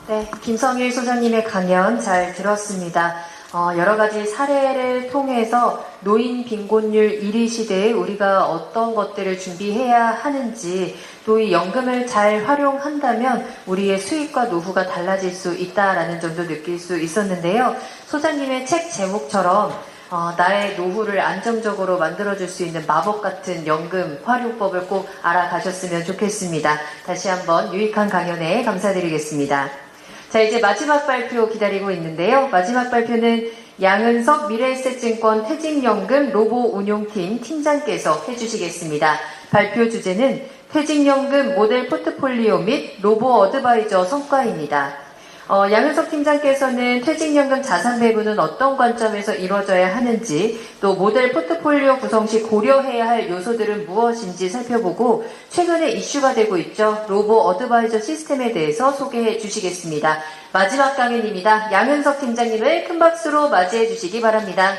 네, 김성일 소장님의 강연 잘 들었습니다. 여러 가지 사례를 통해서 노인 빈곤율 1위 시대에 우리가 어떤 것들을 준비해야 하는지, 또 이 연금을 잘 활용한다면 우리의 수입과 노후가 달라질 수 있다라는 점도 느낄 수 있었는데요. 소장님의 책 제목처럼 나의 노후를 안정적으로 만들어줄 수 있는 마법 같은 연금 활용법을 꼭 알아가셨으면 좋겠습니다. 다시 한번 유익한 강연에 감사드리겠습니다. 자, 이제 마지막 발표 기다리고 있는데요. 마지막 발표는 양은석 미래에셋증권 퇴직연금 로보 운용팀 팀장께서 해주시겠습니다. 발표 주제는 퇴직연금 모델 포트폴리오 및 로보 어드바이저 성과입니다. 양은석 팀장께서는 퇴직연금 자산 배분은 어떤 관점에서 이루어져야 하는지, 또 모델 포트폴리오 구성 시 고려해야 할 요소들은 무엇인지 살펴보고 최근에 이슈가 되고 있죠. 로보 어드바이저 시스템에 대해서 소개해 주시겠습니다. 마지막 강연입니다. 양은석 팀장님을 큰 박수로 맞이해 주시기 바랍니다.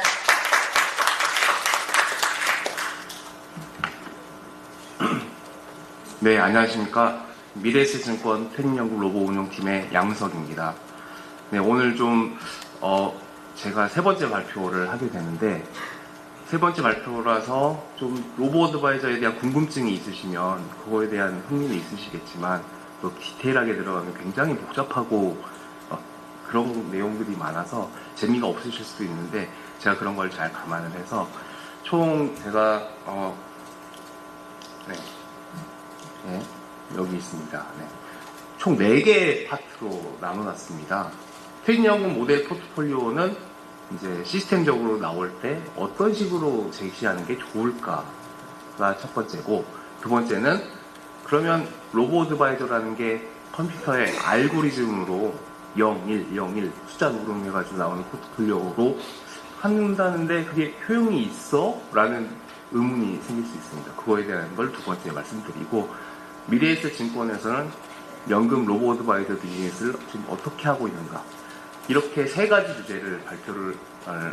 네, 안녕하십니까. 미래에셋증권 퇴직연금 로보 운용팀의 양은석입니다. 네, 오늘 좀 제가 세 번째 발표를 하게 되는데, 세 번째 발표라서 좀 로보 어드바이저에 대한 궁금증이 있으시면 그거에 대한 흥미는 있으시겠지만, 또 디테일하게 들어가면 굉장히 복잡하고 그런 내용들이 많아서 재미가 없으실 수도 있는데, 제가 그런 걸 잘 감안을 해서 총 제가 여기 있습니다. 네. 총 4개의 파트로 나눠놨습니다. 퇴직연금 모델 포트폴리오는 이제 시스템적으로 나올 때 어떤 식으로 제시하는 게 좋을까가 첫 번째고, 두 번째는 그러면 로보 어드바이저라는 게 컴퓨터의 알고리즘으로 01, 01 숫자 누름해가지고 나오는 포트폴리오로 한다는데 그게 효용이 있어? 라는 의문이 생길 수 있습니다. 그거에 대한 걸 두 번째 말씀드리고, 미래에셋증권에서는 연금 로보 어드바이저 비즈니스를 지금 어떻게 하고 있는가, 이렇게 세 가지 주제를 발표를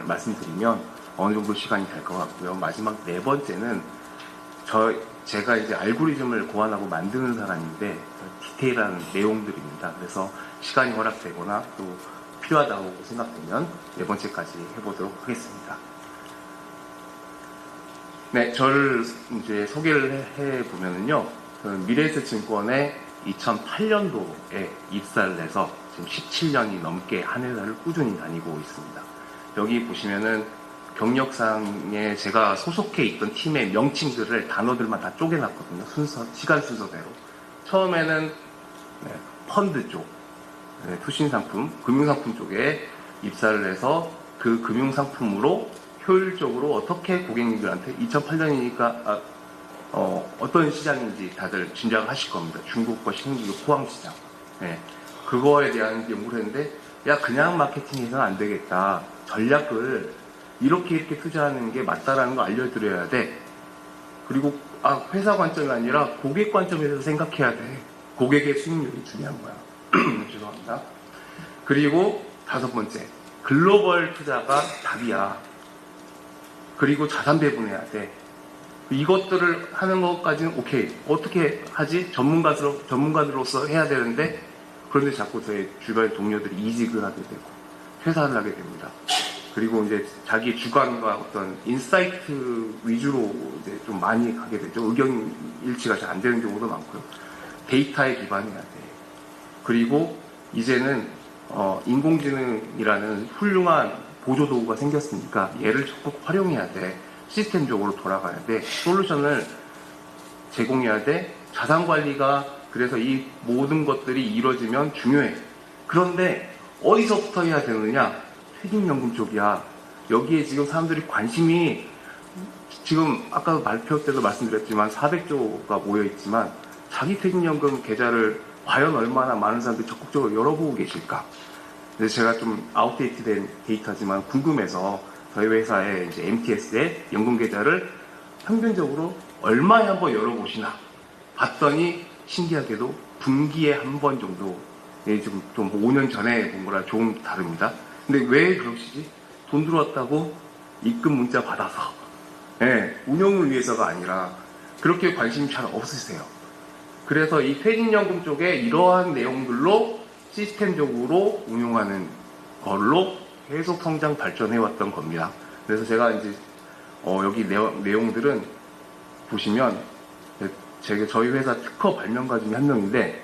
말씀드리면 어느 정도 시간이 될 것 같고요. 마지막 네 번째는 제가 이제 알고리즘을 고안하고 만드는 사람인데 디테일한 내용들입니다. 그래서 시간이 허락되거나 또 필요하다고 생각되면 네 번째까지 해보도록 하겠습니다. 네, 저를 이제 소개를 해보면은요. 미래에셋증권에 2008년도에 입사를 해서 지금 17년이 넘게 한 회사를 꾸준히 다니고 있습니다. 여기 보시면은 경력상에 제가 소속해 있던 팀의 명칭들을 단어들만 다 쪼개놨거든요. 시간 순서대로. 처음에는 펀드 쪽, 투신상품, 금융상품 쪽에 입사를 해서 그 금융상품으로 효율적으로 어떻게 고객님들한테 2008년이니까 어떤 시장인지 다들 짐작을 하실 겁니다. 중국과 신흥국 포항시장. 네. 그거에 대한 연구를 했는데, 야, 그냥 마케팅해서는 안 되겠다. 전략을 이렇게 투자하는 게 맞다라는 거 알려드려야 돼. 그리고 회사 관점이 아니라 고객 관점에서 생각해야 돼. 고객의 수익률이 중요한 거야. 죄송합니다. 그리고 다섯 번째, 글로벌 투자가 답이야. 그리고 자산 배분해야 돼. 이것들을 하는 것까지는 오케이. 어떻게 하지? 전문가들로서 해야 되는데, 그런데 자꾸 저희 주변 동료들이 이직을 하게 되고, 퇴사를 하게 됩니다. 그리고 이제 자기 주관과 어떤 인사이트 위주로 이제 좀 많이 가게 되죠. 의견 일치가 잘 안 되는 경우도 많고요. 데이터에 기반해야 돼. 그리고 이제는, 인공지능이라는 훌륭한 보조도구가 생겼으니까 얘를 적극 활용해야 돼. 시스템적으로 돌아가야 돼. 솔루션을 제공해야 돼. 자산관리가 그래서 이 모든 것들이 이루어지면 중요해. 그런데 어디서부터 해야 되느냐? 퇴직연금 쪽이야. 여기에 지금 사람들이 관심이 지금 아까 발표 때도 말씀드렸지만 400조가 모여있지만 자기 퇴직연금 계좌를 과연 얼마나 많은 사람들이 적극적으로 열어보고 계실까? 그래서 제가 좀 아웃데이트된 데이터지만 궁금해서 저희 회사의 이제 MTS의 연금 계좌를 평균적으로 얼마에 한번 열어보시나 봤더니 신기하게도 분기에 한 번 정도, 지금 좀 5년 전에 본 거라 조금 다릅니다. 근데 왜 그러시지? 돈 들어왔다고 입금 문자 받아서, 운영을 위해서가 아니라 그렇게 관심이 잘 없으세요. 그래서 이 퇴직연금 쪽에 이러한 내용들로 시스템적으로 운용하는 걸로 계속 성장 발전해왔던 겁니다. 그래서 제가 이제 여기 내용들은 보시면 저희 회사 특허 발명가 중에 한 명인데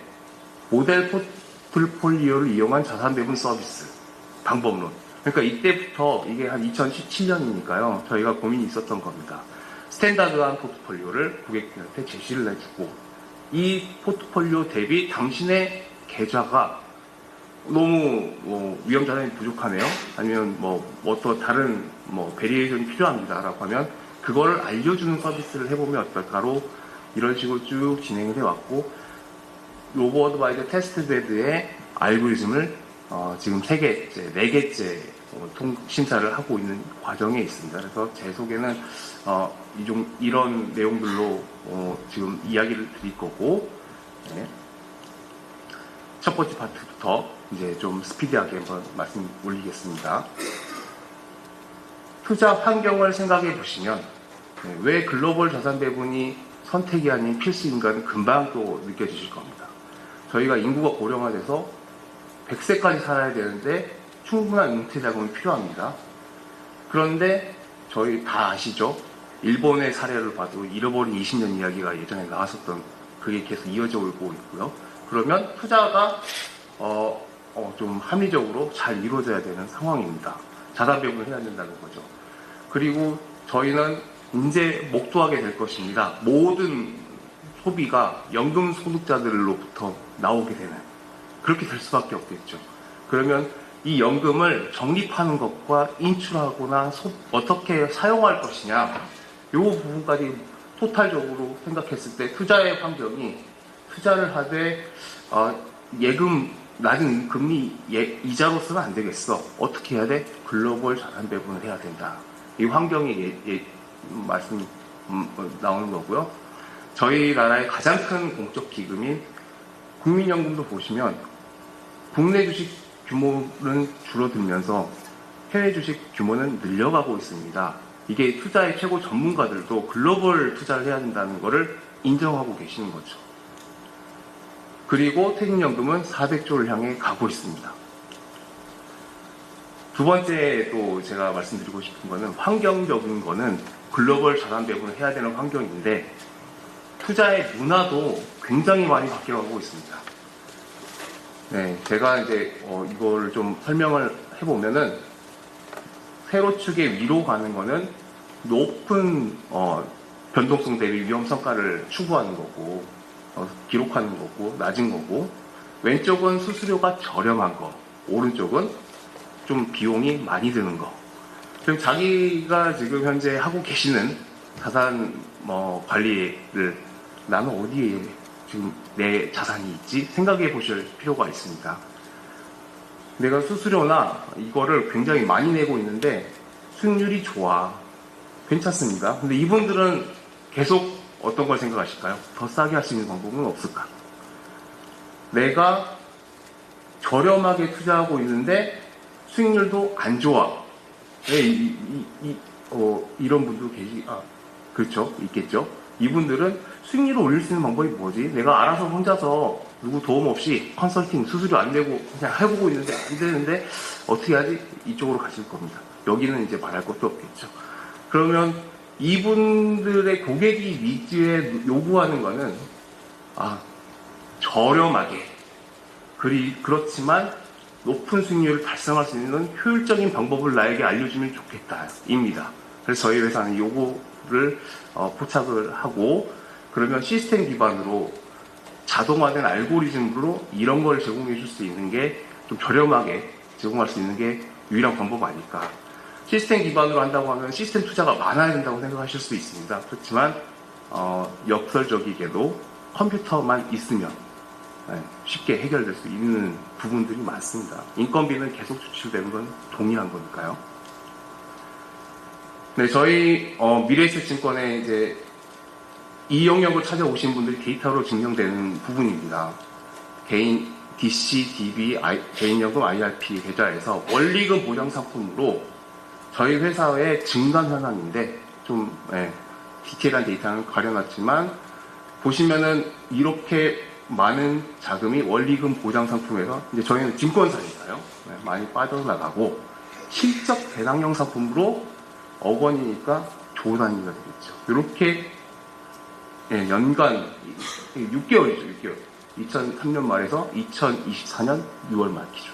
모델 포트폴리오를 이용한 자산 배분 서비스 방법론. 그러니까 이때부터 이게 한 2017년이니까요. 저희가 고민이 있었던 겁니다. 스탠다드한 포트폴리오를 고객들한테 제시를 해주고 이 포트폴리오 대비 당신의 계좌가 너무 위험 자산이 부족하네요. 아니면 또 다른 베리에이션이 필요합니다라고 하면 그거를 알려주는 서비스를 해보면 어떨까로 이런 식으로 쭉 진행을 해왔고 로버드 바이더 테스트베드의 알고리즘을 지금 3개째, 4개째 심사를 하고 있는 과정에 있습니다. 그래서 제 소개는 이런 내용들로 지금 이야기를 드릴 거고 네. 첫 번째 파트부터 이제 좀 스피디하게 한번 말씀 올리겠습니다. 투자 환경을 생각해 보시면 왜 글로벌 자산 배분이 선택이 아닌 필수인가는 금방 또 느껴지실 겁니다. 저희가 인구가 고령화돼서 100세까지 살아야 되는데 충분한 은퇴 자금이 필요합니다. 그런데 저희 다 아시죠? 일본의 사례를 봐도 잃어버린 20년 이야기가 예전에 나왔었던 그게 계속 이어져 오고 있고요. 그러면 투자가 좀 합리적으로 잘 이루어져야 되는 상황입니다. 자산 배분을 해야 된다는 거죠. 그리고 저희는 이제 목도하게 될 것입니다. 모든 소비가 연금 소득자들로부터 나오게 되는 그렇게 될 수밖에 없겠죠. 그러면 이 연금을 적립하는 것과 인출하거나 어떻게 사용할 것이냐 이 부분까지 토탈적으로 생각했을 때 투자의 환경이 투자를 하되 예금 낮은 금리 이자로서는 안 되겠어. 어떻게 해야 돼? 글로벌 자산 배분을 해야 된다. 이 환경이 말씀 나오는 거고요. 저희 나라의 가장 큰 공적 기금인 국민연금도 보시면 국내 주식 규모는 줄어들면서 해외 주식 규모는 늘려가고 있습니다. 이게 투자의 최고 전문가들도 글로벌 투자를 해야 된다는 것을 인정하고 계시는 거죠. 그리고 퇴직연금은 400조를 향해 가고 있습니다. 두 번째 또 제가 말씀드리고 싶은 거는 환경적인 거는 글로벌 자산 배분을 해야 되는 환경인데 투자의 문화도 굉장히 많이 바뀌어가고 있습니다. 네, 제가 이제 이거를 좀 설명을 해보면은 세로 축의 위로 가는 거는 높은 변동성 대비 위험 성과를 추구하는 거고 기록하는 거고 낮은 거고 왼쪽은 수수료가 저렴한 거, 오른쪽은 좀 비용이 많이 드는 거. 그럼 자기가 지금 현재 하고 계시는 자산 관리를 나는 어디에 지금 내 자산이 있지? 생각해 보실 필요가 있습니다. 내가 수수료나 이거를 굉장히 많이 내고 있는데 수익률이 좋아. 괜찮습니다. 근데 이분들은 계속 어떤 걸 생각하실까요? 더 싸게 할 수 있는 방법은 없을까? 내가 저렴하게 투자하고 있는데 수익률도 안 좋아. 왜 이런 분도 그렇죠. 있겠죠. 이분들은 수익률을 올릴 수 있는 방법이 뭐지? 내가 알아서 혼자서 누구 도움 없이 컨설팅 수수료 안 내고 그냥 해보고 있는데 안 되는데 어떻게 하지? 이쪽으로 가실 겁니다. 여기는 이제 말할 것도 없겠죠. 그러면 이분들의 고객이 니즈에 요구하는 거는 저렴하게 그렇지만 높은 수익률을 달성할 수 있는 효율적인 방법을 나에게 알려주면 좋겠다 입니다. 그래서 저희 회사는 요거를 포착을 하고 그러면 시스템 기반으로 자동화된 알고리즘으로 이런 걸 제공해 줄 수 있는 게 좀 저렴하게 제공할 수 있는 게 유일한 방법 아닐까. 시스템 기반으로 한다고 하면 시스템 투자가 많아야 된다고 생각하실 수 있습니다. 그렇지만 역설적이게도 컴퓨터만 있으면 쉽게 해결될 수 있는 부분들이 많습니다. 인건비는 계속 추출되는 건 동일한 거니까요. 네, 저희 미래에셋증권에 이제 이 영역을 찾아오신 분들이 데이터로 증명되는 부분입니다. 개인 DC, DB, 개인연금 IRP 계좌에서 원리금 보장 상품으로 저희 회사의 증감 현황인데 좀 디테일한 데이터는 가려놨지만 보시면은 이렇게 많은 자금이 원리금 보장 상품에서 이제 저희는 증권사니까요. 네, 많이 빠져나가고 실적 배당형 상품으로 억 원이니까 조 단위가 되겠죠. 이렇게 예, 연간 6개월이죠. 6개월. 2003년 말에서 2024년 6월 말 기준.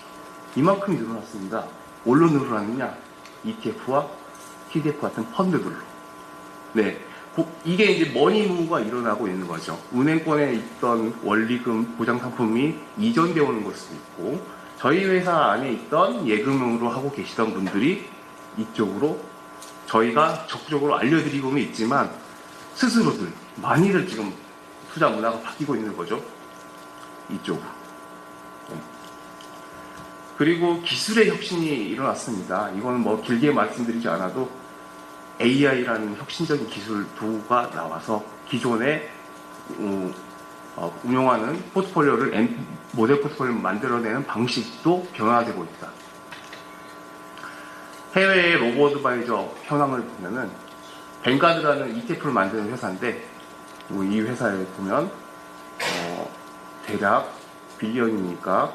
이만큼이 늘어났습니다. 뭘로 늘어났느냐? ETF와 TDF 같은 펀드들로. 네. 이게 이제 머니무브가 일어나고 있는 거죠. 은행권에 있던 원리금 보장 상품이 이전되어 오는 걸 수도 있고, 저희 회사 안에 있던 예금으로 하고 계시던 분들이 이쪽으로 저희가 적극적으로 알려드리고는 있지만, 스스로들 많이들 지금 투자 문화가 바뀌고 있는 거죠. 이쪽으로. 네. 그리고 기술의 혁신이 일어났습니다. 이거는 뭐 길게 말씀드리지 않아도 AI라는 혁신적인 기술 도구가 나와서 기존에 운용하는 포트폴리오를 모델 포트폴리오를 만들어내는 방식도 변화되고 있다. 해외의 로보어드바이저 현황을 보면은 뱅가드라는 ETF를 만드는 회사인데 이 회사에 보면 대략 빌리언이니까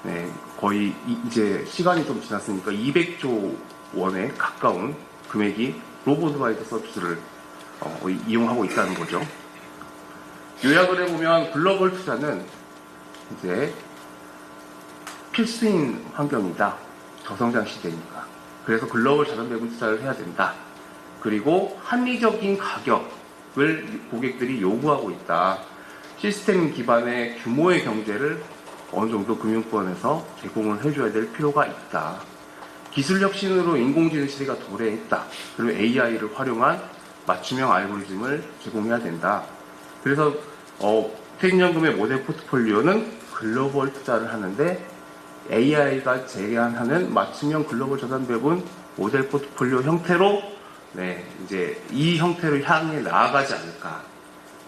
네, 거의 이제 시간이 좀 지났으니까 200조 원에 가까운 금액이 로보어드바이저 서비스를 이용하고 있다는 거죠. 요약을 해보면 글로벌 투자는 이제 필수인 환경이다. 저성장 시대니까. 그래서 글로벌 자산 배분 투자를 해야 된다. 그리고 합리적인 가격을 고객들이 요구하고 있다. 시스템 기반의 규모의 경제를 어느 정도 금융권에서 제공을 해줘야 될 필요가 있다. 기술 혁신으로 인공지능 시대가 도래했다. 그리고 AI를 활용한 맞춤형 알고리즘을 제공해야 된다. 그래서 퇴직연금의 모델 포트폴리오는 글로벌 투자를 하는데 AI가 제안하는 맞춤형 글로벌 자산 배분 모델 포트폴리오 형태로 네, 이제 이 형태로 향해 나아가지 않을까.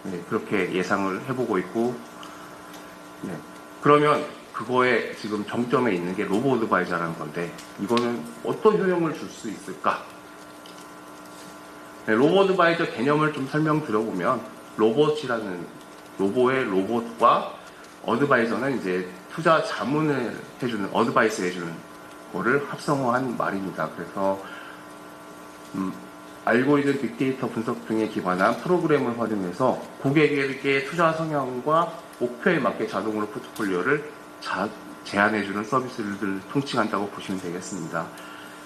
네, 그렇게 예상을 해보고 있고, 네, 그러면 그거에 지금 정점에 있는 게 로보어드바이저라는 건데, 이거는 어떤 효용을 줄 수 있을까? 네, 로보어드바이저 개념을 좀 설명드려보면, 로봇이라는, 로보의 로봇과 어드바이저는 이제 투자 자문을 해주는, 어드바이스 해주는 거를 합성어한 말입니다. 그래서, 알고리즘 빅데이터 분석 등에 기반한 프로그램을 활용해서 고객에게 투자 성향과 목표에 맞게 자동으로 포트폴리오를 제안해주는 서비스를 통칭한다고 보시면 되겠습니다.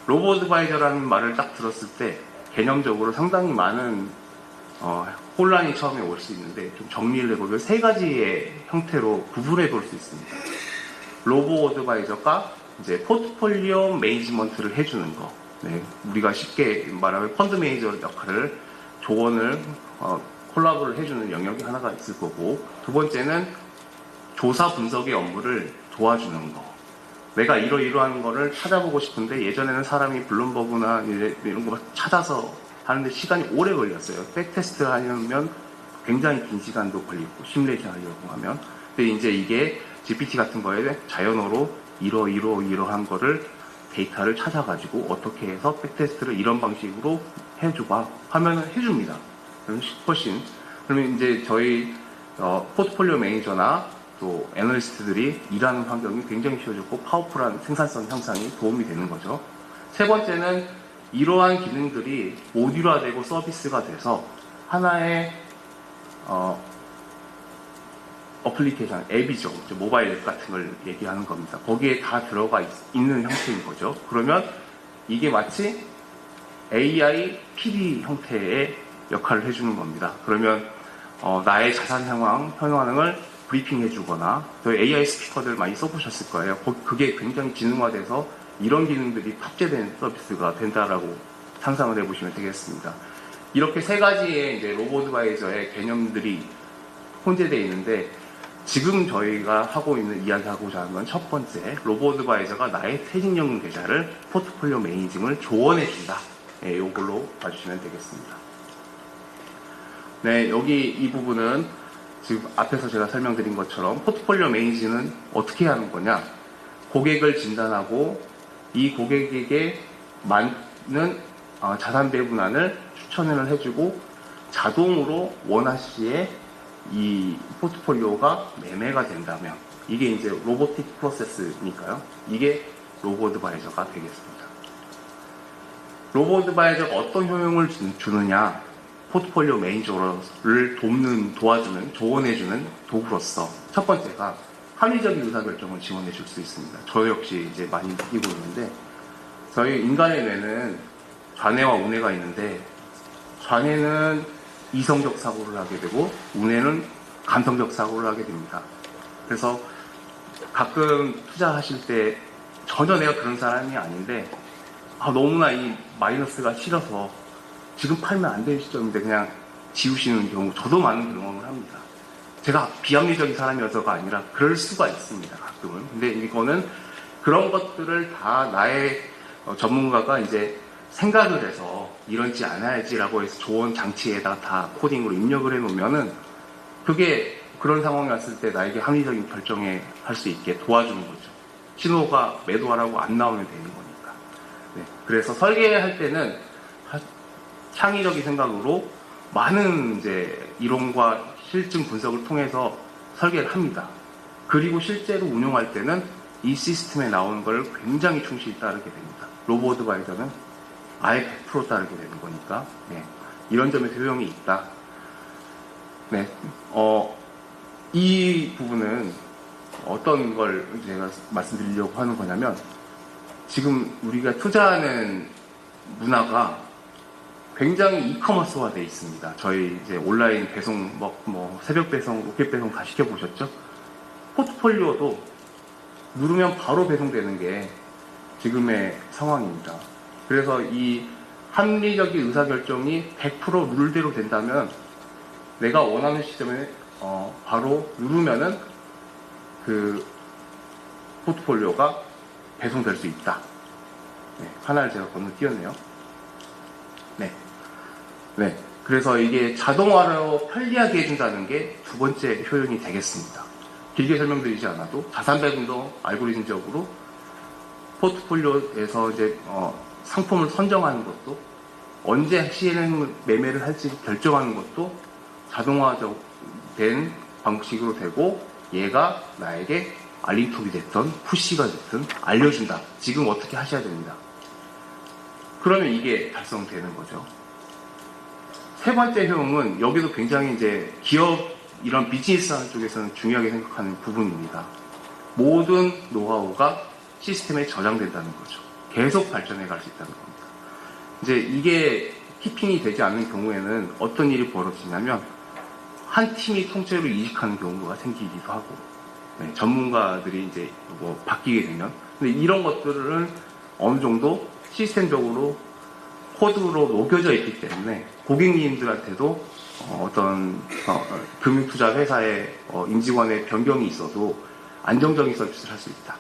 로보어드바이저라는 말을 딱 들었을 때 개념적으로 상당히 많은 혼란이 처음에 올 수 있는데 좀 정리를 해보면 세 가지의 형태로 구분해 볼 수 있습니다. 로보어드바이저가 이제 포트폴리오 매니지먼트를 해주는 거. 네, 우리가 쉽게 말하면 펀드 매니저 역할을 조언을 콜라보를 해주는 영역이 하나가 있을 거고, 두 번째는 조사 분석의 업무를 도와주는 거. 내가 이러이러한 거를 찾아보고 싶은데 예전에는 사람이 블룸버그나 이런 거 찾아서 하는데 시간이 오래 걸렸어요. 백테스트 하려면 굉장히 긴 시간도 걸리고 시뮬레이션 하려고 하면. 근데 이제 이게 GPT 같은 거에 자연어로 이러한 거를 데이터를 찾아가지고 어떻게 해서 백테스트를 이런 방식으로 해줘봐 하면은 해줍니다. 그럼 훨씬. 그러면 이제 저희 포트폴리오 매니저나 또 애널리스트들이 일하는 환경이 굉장히 쉬워졌고 파워풀한 생산성 향상이 도움이 되는 거죠. 세 번째는 이러한 기능들이 모듈화되고 서비스가 돼서 하나의 어플리케이션, 앱이죠. 모바일 앱 같은 걸 얘기하는 겁니다. 거기에 다 들어가 있는 형태인 거죠. 그러면 이게 마치 AI PD 형태의 역할을 해주는 겁니다. 그러면 나의 자산 현황을 브리핑해주거나 저희 AI 스피커들 많이 써보셨을 거예요. 그게 굉장히 지능화돼서 이런 기능들이 탑재된 서비스가 된다라고 상상을 해보시면 되겠습니다. 이렇게 세 가지의 이제 로보어드바이저의 개념들이 혼재되어 있는데 지금 저희가 이야기하고자 하는 건 첫 번째, 로보어드바이저가 나의 퇴직연금 계좌를 포트폴리오 매니징을 조언해준다. 네, 이걸로 봐주시면 되겠습니다. 네, 여기 이 부분은 지금 앞에서 제가 설명드린 것처럼 포트폴리오 매니징은 어떻게 하는 거냐? 고객을 진단하고 이 고객에게 맞는 자산 배분안을 추천을 해주고 자동으로 원화 시에 이 포트폴리오가 매매가 된다면 이게 이제 로보틱 프로세스니까요. 이게 로보어드바이저가 되겠습니다. 로보어드바이저가 어떤 효용을 주느냐? 포트폴리오 매니저를 도와주는, 조언해주는 도구로서 첫 번째가 합리적인 의사결정을 지원해 줄 수 있습니다. 저 역시 이제 많이 느끼고 있는데, 저희 인간의 뇌는 좌뇌와 우뇌가 있는데, 좌뇌는 이성적 사고를 하게 되고, 우뇌는 감성적 사고를 하게 됩니다. 그래서 가끔 투자하실 때 전혀 내가 그런 사람이 아닌데, 너무나 이 마이너스가 싫어서 지금 팔면 안 되는 시점인데 그냥 지우시는 경우 저도 많은 경험을 합니다. 제가 비합리적인 사람이어서가 아니라 그럴 수가 있습니다. 가끔은. 근데 이거는 그런 것들을 다 나의 전문가가 이제 생각을 해서 이러지 않아야지라고 해서 조언 장치에다 다 코딩으로 입력을 해놓으면은 그게 그런 상황이 왔을 때 나에게 합리적인 결정에 할 수 있게 도와주는 거죠. 신호가 매도하라고 안 나오면 되는 거니까. 네. 그래서 설계할 때는 창의적인 생각으로 많은 이제 이론과 실증 분석을 통해서 설계를 합니다. 그리고 실제로 운용할 때는 이 시스템에 나오는 걸 굉장히 충실히 따르게 됩니다. 로보어드바이저는 아예 100% 따르게 되는 거니까, 네. 이런 점에서 효용이 있다. 네. 이 부분은 어떤 걸 제가 말씀드리려고 하는 거냐면, 지금 우리가 투자하는 문화가 굉장히 이커머스화 되어 있습니다. 저희 이제 온라인 배송, 새벽 배송, 로켓 배송 다 시켜보셨죠? 포트폴리오도 누르면 바로 배송되는 게 지금의 상황입니다. 그래서 이 합리적인 의사결정이 100% 룰대로 된다면 내가 원하는 시점에 바로 누르면은 그 포트폴리오가 배송될 수 있다. 네, 하나를 제가 건너뛰었네요. 네. 그래서 이게 자동화로 편리하게 해준다는 게 두 번째 효용이 되겠습니다. 길게 설명드리지 않아도 자산 배분도 알고리즘적으로 포트폴리오에서 이제 상품을 선정하는 것도 언제 시행 매매를 할지 결정하는 것도 자동화된 방식으로 되고 얘가 나에게 알림톡이 됐든 푸시가 됐든 알려준다. 지금 어떻게 하셔야 됩니다. 그러면 이게 달성되는 거죠. 세 번째 효용은 여기도 굉장히 이제 기업 이런 비즈니스 하는 쪽에서는 중요하게 생각하는 부분입니다. 모든 노하우가 시스템에 저장된다는 거죠. 계속 발전해 갈 수 있다는 겁니다. 이제 이게 키핑이 되지 않는 경우에는 어떤 일이 벌어지냐면 한 팀이 통째로 이직하는 경우가 생기기도 하고, 네, 전문가들이 이제 바뀌게 되면, 근데 이런 것들은 어느 정도 시스템적으로 코드로 녹여져 있기 때문에 고객님들한테도 어떤 금융투자 회사의 임직원의 변경이 있어도 안정적인 서비스를 할 수 있다.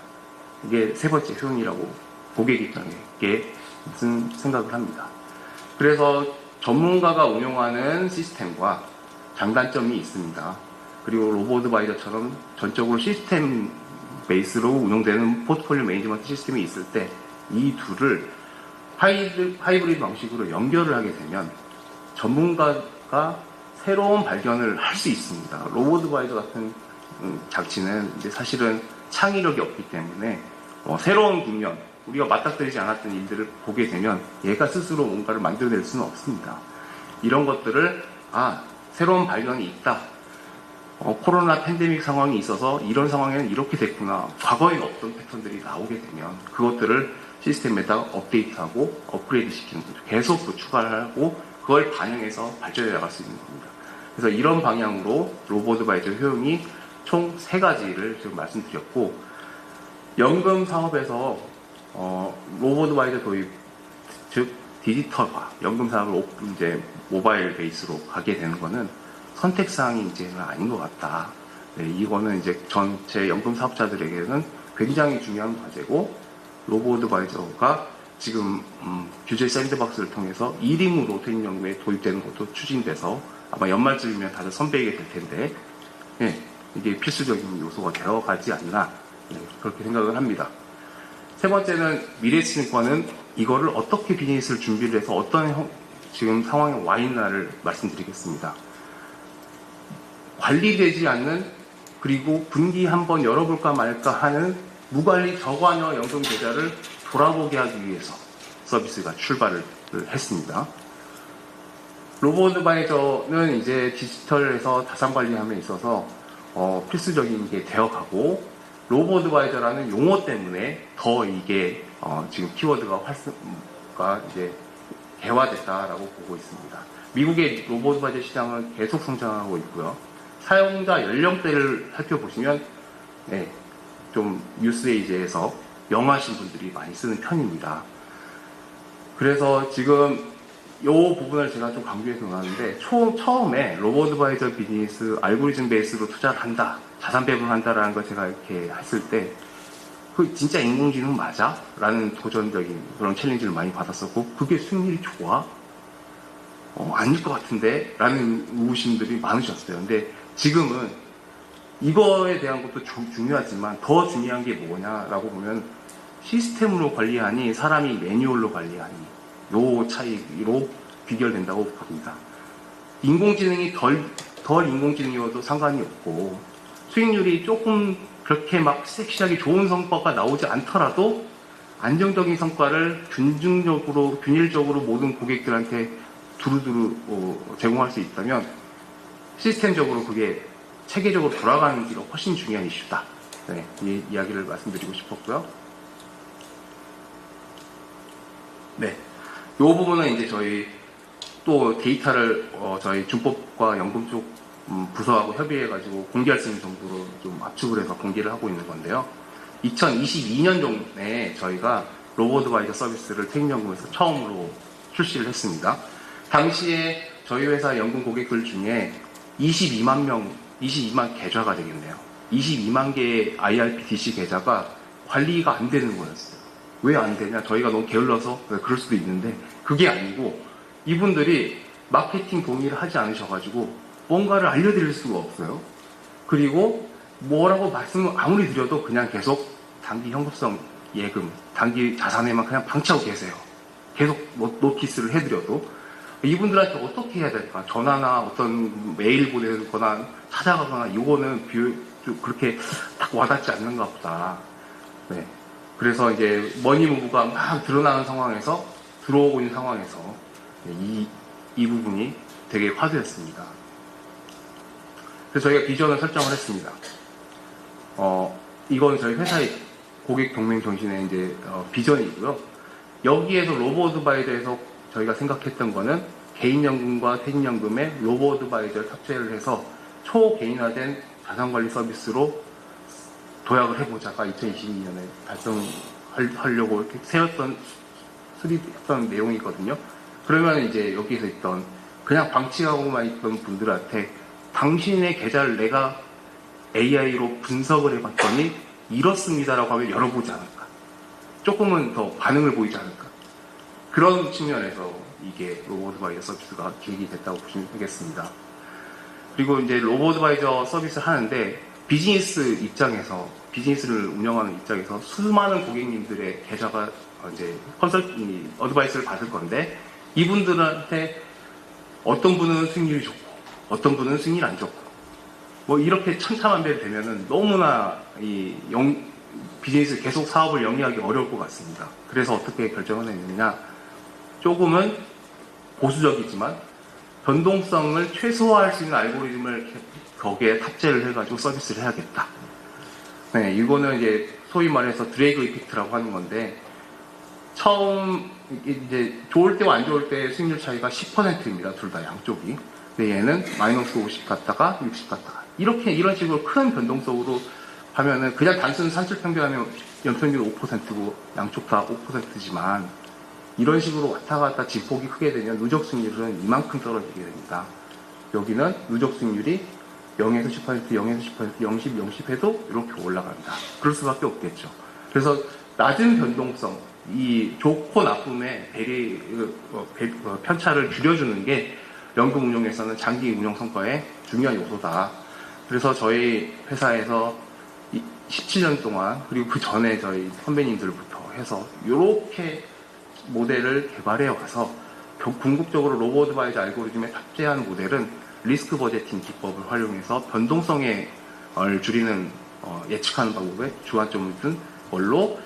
이게 세 번째 효용이라고 고객 입장에 무슨 생각을 합니다. 그래서 전문가가 운영하는 시스템과 장단점이 있습니다. 그리고 로보어드바이저처럼 전적으로 시스템 베이스로 운영되는 포트폴리오 매니지먼트 시스템이 있을 때 이 둘을 하이브리드 방식으로 연결을 하게 되면 전문가가 새로운 발견을 할 수 있습니다. 로보어드바이저 같은 장치는 이제 사실은 창의력이 없기 때문에 새로운 국면, 우리가 맞닥뜨리지 않았던 일들을 보게 되면 얘가 스스로 뭔가를 만들어낼 수는 없습니다. 이런 것들을 새로운 발견이 있다. 코로나 팬데믹 상황이 있어서 이런 상황에는 이렇게 됐구나. 과거에는 없던 패턴들이 나오게 되면 그것들을 시스템에다 업데이트하고 업그레이드 시키는 거죠. 계속 또 추가를 하고 그걸 반영해서 발전해 나갈 수 있는 겁니다. 그래서 이런 방향으로 로보어드바이저 효용이 총 3가지를 지금 말씀드렸고, 연금 사업에서 로보어드바이저 도입, 즉 디지털화, 연금 사업을 이제 모바일 베이스로 가게 되는 거는 선택사항이 이제는 아닌 것 같다. 네, 이거는 이제 전체 연금 사업자들에게는 굉장히 중요한 과제고, 로보어드바이저가 지금 규제 샌드박스를 통해서 1임으로 퇴임연금에 도입되는 것도 추진돼서 아마 연말쯤이면 다들 선배이게 될 텐데, 네, 이게 필수적인 요소가 되어가지 않나, 네, 그렇게 생각을 합니다. 세 번째는 미래증권은 이거를 어떻게 비즈니스를 준비를 해서 어떤 지금 상황에 와 있나를 말씀드리겠습니다. 관리되지 않는, 그리고 분기 한번 열어볼까 말까 하는 무관리 저관여 연금 계좌를 돌아보게 하기 위해서 서비스가 출발을 했습니다. 로보어드바이저는 이제 디지털에서 자산 관리함에 있어서 필수적인 게 되어가고, 로보어드바이저라는 용어 때문에 더 이게 지금 키워드가 이제 개화됐다라고 보고 있습니다. 미국의 로보어드바이저 시장은 계속 성장하고 있고요. 사용자 연령대를 살펴보시면 좀 뉴스에이지에서 영하신 분들이 많이 쓰는 편입니다. 그래서 지금 이 부분을 제가 좀 강조해서 나왔는데, 처음에 로보어드바이저 비즈니스 알고리즘 베이스로 투자를 한다, 자산 배분한다라는 걸 제가 이렇게 했을 때, 그 진짜 인공지능 맞아? 라는 도전적인 그런 챌린지를 많이 받았었고, 그게 수익률이 좋아? 아닐 것 같은데? 라는 의구심들이 많으셨어요. 근데 지금은 이거에 대한 것도 중요하지만 더 중요한 게 뭐냐라고 보면, 시스템으로 관리하니 사람이 매뉴얼로 관리하니, 요 차이로 비결된다고 봅니다. 인공지능이 덜 인공지능이어도 상관이 없고, 수익률이 조금 그렇게 막 섹시하게 좋은 성과가 나오지 않더라도 안정적인 성과를 균일적으로 모든 고객들한테 두루두루 제공할 수 있다면, 시스템적으로 그게 체계적으로 돌아가는지가 훨씬 중요한 이슈다. 네, 이 이야기를 말씀드리고 싶었고요. 네, 이 부분은 이제 저희 또 데이터를 저희 준법과 연금 쪽 부서하고 협의해가지고 공개할 수 있는 정도로 좀 압축을 해서 공개를 하고 있는 건데요. 2022년도에 저희가 로보어드바이저 서비스를 퇴직연금에서 처음으로 출시를 했습니다. 당시에 저희 회사 연금 고객들 중에 22만 계좌가 되겠네요. 22만 개의 IRPTC 계좌가 관리가 안 되는 거였어요. 왜 안 되냐? 저희가 너무 게을러서 그럴 수도 있는데, 그게 아니고 이분들이 마케팅 동의를 하지 않으셔가지고 뭔가를 알려드릴 수가 없어요. 그리고 뭐라고 말씀을 아무리 드려도 그냥 계속 단기 현금성 예금, 단기 자산에만 그냥 방치하고 계세요. 계속 노티스를 해드려도. 이분들한테 어떻게 해야 될까? 전화나 어떤 메일 보내거나 찾아가거나, 이거는 그렇게 딱 와닿지 않는가 보다. 네. 그래서 이제 머니무브가 막 드러나는 상황에서, 들어오고 있는 상황에서 이 부분이 되게 화두였습니다. 그래서 저희가 비전을 설정을 했습니다. 이건 저희 회사의 고객 동맹 정신의 이제 비전이고요. 여기에서 로보어드바이저에서 저희가 생각했던 거는 개인연금과 퇴직연금에 로보어드바이저를 탑재를 해서 초개인화된 자산관리 서비스로 도약을 해보자가 2022년에 달성하려고 이렇게 수립했던 내용이거든요. 그러면 이제 여기서 있던 그냥 방치하고만 있던 분들한테 당신의 계좌를 내가 AI로 분석을 해봤더니 이렇습니다라고 하면 열어보지 않을까. 조금은 더 반응을 보이지 않을까. 그런 측면에서 이게 로보어드바이저 서비스가 기획이 됐다고 보시면 되겠습니다. 그리고 이제 로보어드바이저 서비스를 하는데, 비즈니스를 운영하는 입장에서 수많은 고객님들의 계좌가 이제 어드바이스를 받을 건데, 이분들한테 어떤 분은 수익률이 좋고 어떤 분은 수익률이 안 좋고 뭐 이렇게 천차만별 되면은 너무나 비즈니스 계속 사업을 영위하기 어려울 것 같습니다. 그래서 어떻게 결정을 했느냐, 조금은 보수적이지만 변동성을 최소화할 수 있는 알고리즘을 거기에 탑재를 해가지고 서비스를 해야겠다. 네, 이거는 이제 소위 말해서 드래그 이펙트라고 하는 건데, 처음 이제 좋을 때와 안 좋을 때 수익률 차이가 10%입니다. 둘 다 양쪽이. 근데 얘는 마이너스 50 갔다가 60 갔다가 이런 식으로 큰 변동성으로 하면은 그냥 단순 산출 평균하면 연평균 5%고 양쪽 다 5%지만, 이런 식으로 왔다 갔다 진폭이 크게 되면 누적 수익률은 이만큼 떨어지게 됩니다. 여기는 누적 수익률이 0에서 10%, 0에서 10%, 0, 10 해도 이렇게 올라간다. 그럴 수밖에 없겠죠. 그래서 낮은 변동성, 이 좋고 나쁨의 편차를 줄여주는 게 연금 운용에서는 장기 운용 성과의 중요한 요소다. 그래서 저희 회사에서 17년 동안, 그리고 그 전에 저희 선배님들부터 해서 이렇게 모델을 개발해 와서 궁극적으로 로보어드바이저 알고리즘에 탑재한 모델은 리스크 버제팅 기법을 활용해서 변동성을 줄이는 예측하는 방법에 주안점을 둔 걸로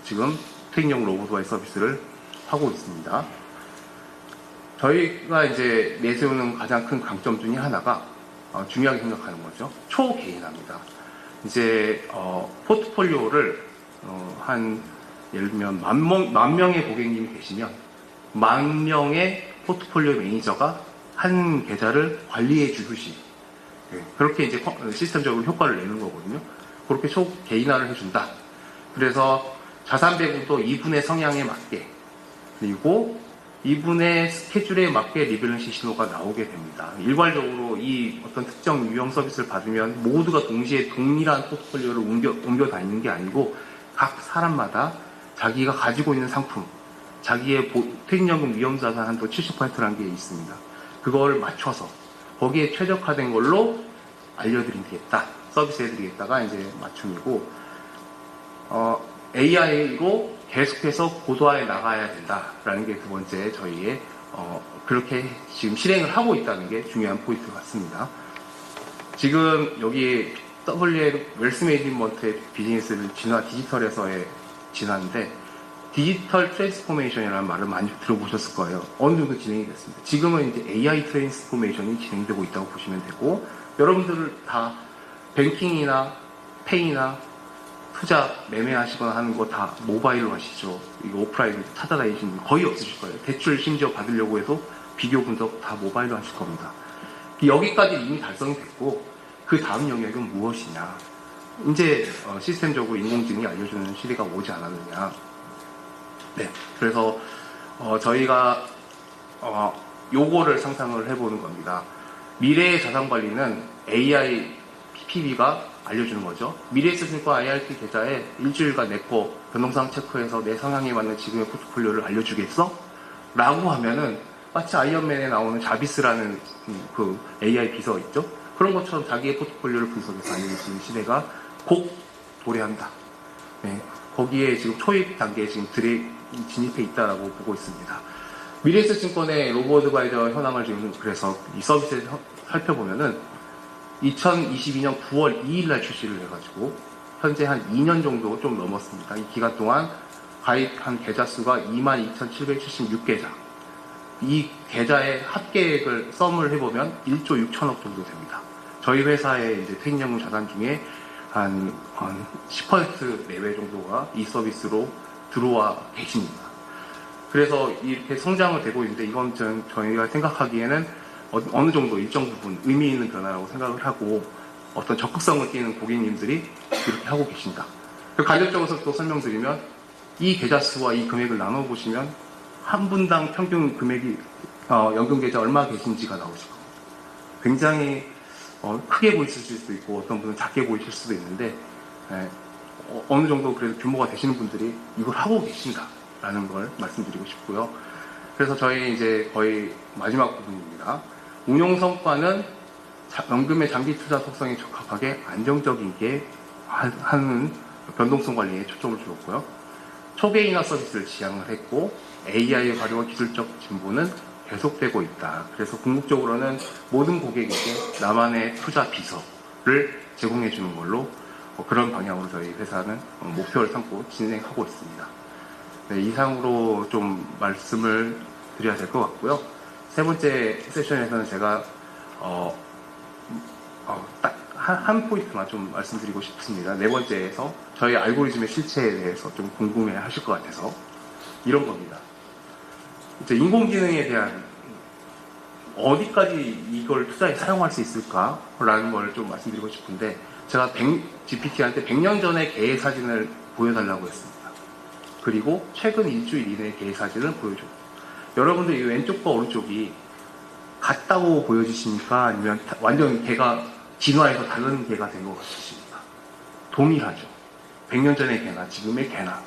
지금 퇴직용 로봇와의 서비스를 하고 있습니다. 저희가 이제 내세우는 가장 큰 강점 중에 하나가 중요하게 생각하는 거죠. 초개인화입니다. 이제 포트폴리오를 예를 들면 만 명의 고객님이 계시면 10,000명의 포트폴리오 매니저가 한 계좌를 관리해 주듯이 그렇게 이제 시스템적으로 효과를 내는 거거든요. 그렇게 초개인화를 해준다. 그래서 자산 배분도 이분의 성향에 맞게 그리고 이분의 스케줄에 맞게 리밸런시 신호가 나오게 됩니다. 일괄적으로 이 어떤 특정 유형 서비스를 받으면 모두가 동시에 동일한 포트폴리오를 옮겨 다니는 게 아니고 각 사람마다 자기가 가지고 있는 상품, 자기의 퇴직연금 위험자산 한도 70%라는 게 있습니다. 그걸 맞춰서 거기에 최적화된 걸로 알려드리겠다, 서비스 해드리겠다가 이제 맞춤이고, AI로 계속해서 고도화해 나가야 된다라는 게 두 번째 저희의 그렇게 지금 실행을 하고 있다는 게 중요한 포인트 같습니다. 지금 여기 WM 웰스 매니지먼트의 비즈니스를 디지털에서의 진화인데 디지털 트랜스포메이션이라는 말을 많이 들어보셨을 거예요. 어느 정도 진행이 됐습니다. 지금은 이제 AI 트랜스포메이션이 진행되고 있다고 보시면 되고, 여러분들 다 뱅킹이나 페이나 투자 매매하시거나 하는 거 다 모바일로 하시죠. 이거 오프라인 찾아다니시는 분 거의 없으실 거예요. 대출 심지어 받으려고 해도 비교 분석 다 모바일로 하실 겁니다. 여기까지 이미 달성이 됐고, 그 다음 영역은 무엇이냐. 이제 시스템적으로 인공지능이 알려주는 시대가 오지 않았느냐. 네, 그래서 저희가 요거를 상상을 해보는 겁니다. 미래의 자산관리는 AI PPB가 알려주는 거죠. 미래에셋증권 IRT 계좌에 일주일간 내거 변동사항 체크해서 내 성향에 맞는 지금의 포트폴리오를 알려주겠어? 라고 하면은 마치 아이언맨에 나오는 자비스라는 그 AI 비서 있죠? 그런 것처럼 자기의 포트폴리오를 분석해서 알려줄 수 있는 시대가 곧 도래한다. 네, 거기에 지금 초입 단계에 지금 진입해 있다라고 보고 있습니다. 미래에셋증권의 로보어드바이저 현황을 지금 그래서 이 서비스에 살펴보면은 2022년 9월 2일날 출시를 해가지고 현재 한 2년 정도 좀 넘었습니다. 이 기간 동안 가입한 계좌 수가 22,776계좌. 이 계좌의 합계액을 썸을 해보면 1조 6천억 정도 됩니다. 저희 회사의 이제 퇴직연금 자산 중에 한 10% 내외 정도가 이 서비스로 들어와 계십니다. 그래서 이렇게 성장을 되고 있는데, 이건 저희가 생각하기에는 어느 정도 일정 부분 의미 있는 변화라고 생각을 하고, 어떤 적극성을 띠는 고객님들이 이렇게 하고 계신다. 간접적으로 또 설명드리면, 이 계좌 수와 이 금액을 나눠보시면 한 분당 평균 금액이 연금 계좌 얼마 계신지가 나오실 겁니다. 굉장히 크게 보이실 수도 있고 어떤 분은 작게 보이실 수도 있는데, 어느 정도 그래도 규모가 되시는 분들이 이걸 하고 계신다라는 걸 말씀드리고 싶고요. 그래서 저희 이제 거의 마지막 부분입니다. 운용 성과는 연금의 장기 투자 속성에 적합하게 안정적이게 하는 변동성 관리에 초점을 주었고요. 초개인화 서비스를 지향을 했고, AI의 활용과 기술적 진보는 계속되고 있다. 그래서 궁극적으로는 모든 고객에게 나만의 투자 비서를 제공해 주는 걸로 그런 방향으로 저희 회사는 목표를 삼고 진행하고 있습니다. 네, 이상으로 좀 말씀을 드려야 될 것 같고요. 세 번째 세션에서는 제가 딱 한 포인트만 좀 말씀드리고 싶습니다. 네 번째에서 저희 알고리즘의 실체에 대해서 좀 궁금해 하실 것 같아서 이런 겁니다. 이제 인공지능에 대한 어디까지 이걸 투자에 사용할 수 있을까라는 걸 좀 말씀드리고 싶은데, 제가 GPT한테 100년 전의 개의 사진을 보여달라고 했습니다. 그리고 최근 일주일 이내의 개의 사진을 보여줬고, 여러분들 이 왼쪽과 오른쪽이 같다고 보여지십니까? 아니면 완전 개가 진화해서 다른 개가 된 것 같으십니까? 동일하죠. 100년 전의 개나 지금의 개나.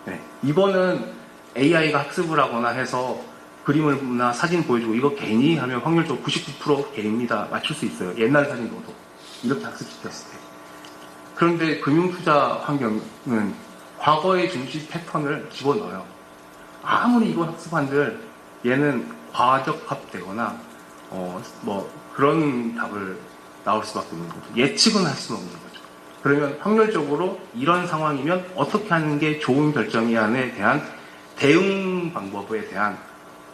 네. 이거는 AI가 학습을 하거나 해서 그림을나 사진 보여주고 이거 개니? 하면 확률적으로 99% 개입니다. 맞출 수 있어요. 옛날 사진 넣어도. 이렇게 학습시켰을 때. 그런데 금융투자 환경은 과거의 증시 패턴을 집어넣어요. 아무리 이걸 학습한들 얘는 과적합되거나 뭐 그런 답을 나올 수밖에 없는 거죠. 예측은 할 수는 없는 거죠. 그러면 확률적으로 이런 상황이면 어떻게 하는 게 좋은 결정이냐에 대한 대응 방법에 대한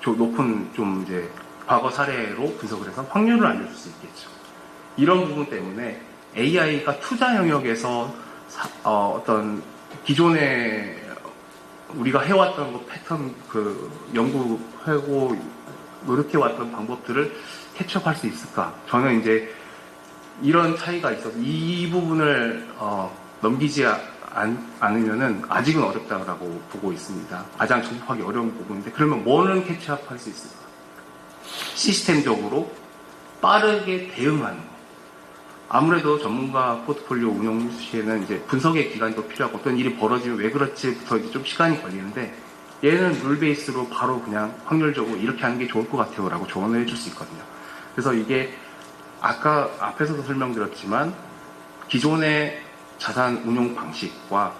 높은 좀 이제 과거 사례로 분석을 해서 확률을 알려줄 수 있겠죠. 이런 부분 때문에 AI가 투자 영역에서 어떤 기존에 우리가 해왔던 그 패턴, 연구하고 노력해왔던 방법들을 캐치업할 수 있을까? 저는 이제 이런 차이가 있어서 이 부분을 넘기지 않으면은 아직은 어렵다라고 보고 있습니다. 가장 정복하기 어려운 부분인데 그러면 뭐는 캐치업할 수 있을까? 시스템적으로 빠르게 대응하는 거. 아무래도 전문가 포트폴리오 운영 시에는 이제 분석의 기간도 필요하고 어떤 일이 벌어지면 왜 그렇지부터 이제 좀 시간이 걸리는데 얘는 룰 베이스로 바로 그냥 확률적으로 이렇게 하는 게 좋을 것 같아요 라고 조언을 해줄 수 있거든요. 그래서 이게 아까 앞에서도 설명드렸지만 기존의 자산 운용 방식과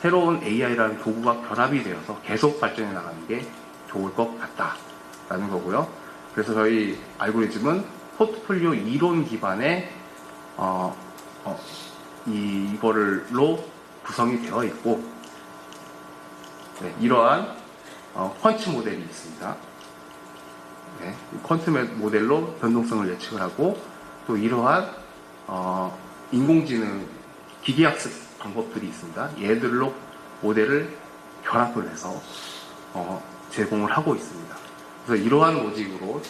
새로운 AI라는 도구가 결합이 되어서 계속 발전해 나가는 게 좋을 것 같다라는 거고요. 그래서 저희 알고리즘은 포트폴리오 이론 기반의 이거를로 구성이 되어 있고, 네, 이러한 퀀트 모델이 있습니다. 네, 퀀트 모델로 변동성을 예측을 하고 또 이러한 인공지능 기계학습 방법들이 있습니다. 얘들로 모델을 결합을 해서 제공을 하고 있습니다. 그래서 이러한 로직으로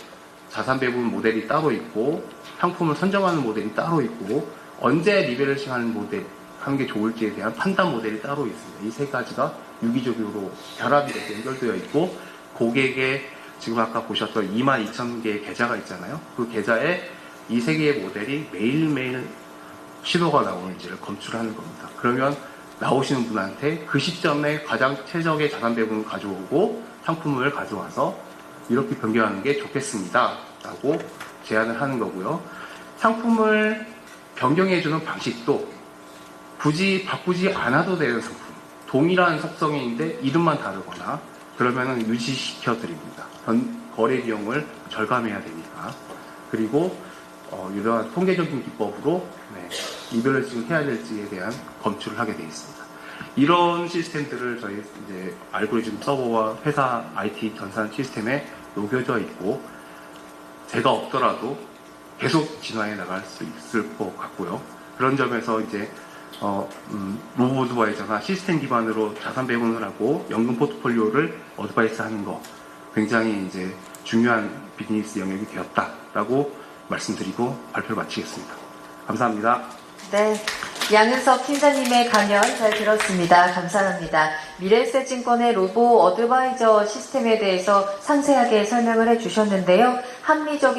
자산 배분 모델이 따로 있고 상품을 선정하는 모델이 따로 있고 언제 리밸런싱 하는 모델 하는 게 좋을지에 대한 판단 모델이 따로 있습니다. 이 세 가지가 유기적으로 결합이 돼서 연결되어 있고 고객의 지금 아까 보셨던 22,000개의 계좌가 있잖아요. 그 계좌에 이 세 개의 모델이 매일매일 시도가 나오는지를 검출하는 겁니다. 그러면 나오시는 분한테 그 시점에 가장 최적의 자산 배분을 가져오고 상품을 가져와서 이렇게 변경하는 게 좋겠습니다 라고 제안을 하는 거고요. 상품을 변경해주는 방식도 굳이 바꾸지 않아도 되는 상품, 동일한 속성인데 이름만 다르거나 그러면 유지시켜 드립니다. 거래 비용을 절감해야 되니까. 그리고 이러한 통계적인 기법으로 리밸런싱을 해야 될지에 대한 검출을 하게 되어 있습니다. 이런 시스템들을 저희 이제 알고리즘 서버와 회사 IT 전산 시스템에 녹여져 있고 제가 없더라도 계속 진화해 나갈 수 있을 것 같고요. 그런 점에서 이제 로보어드바이저나 시스템 기반으로 자산 배분을 하고 연금 포트폴리오를 어드바이스 하는 거 굉장히 이제 중요한 비즈니스 영역이 되었다라고 말씀드리고 발표를 마치겠습니다. 감사합니다. 네, 양은석 팀장님의 강연 잘 들었습니다. 감사합니다. 미래에셋증권의 로보 어드바이저 시스템에 대해서 상세하게 설명을 해주셨는데요. 합리적인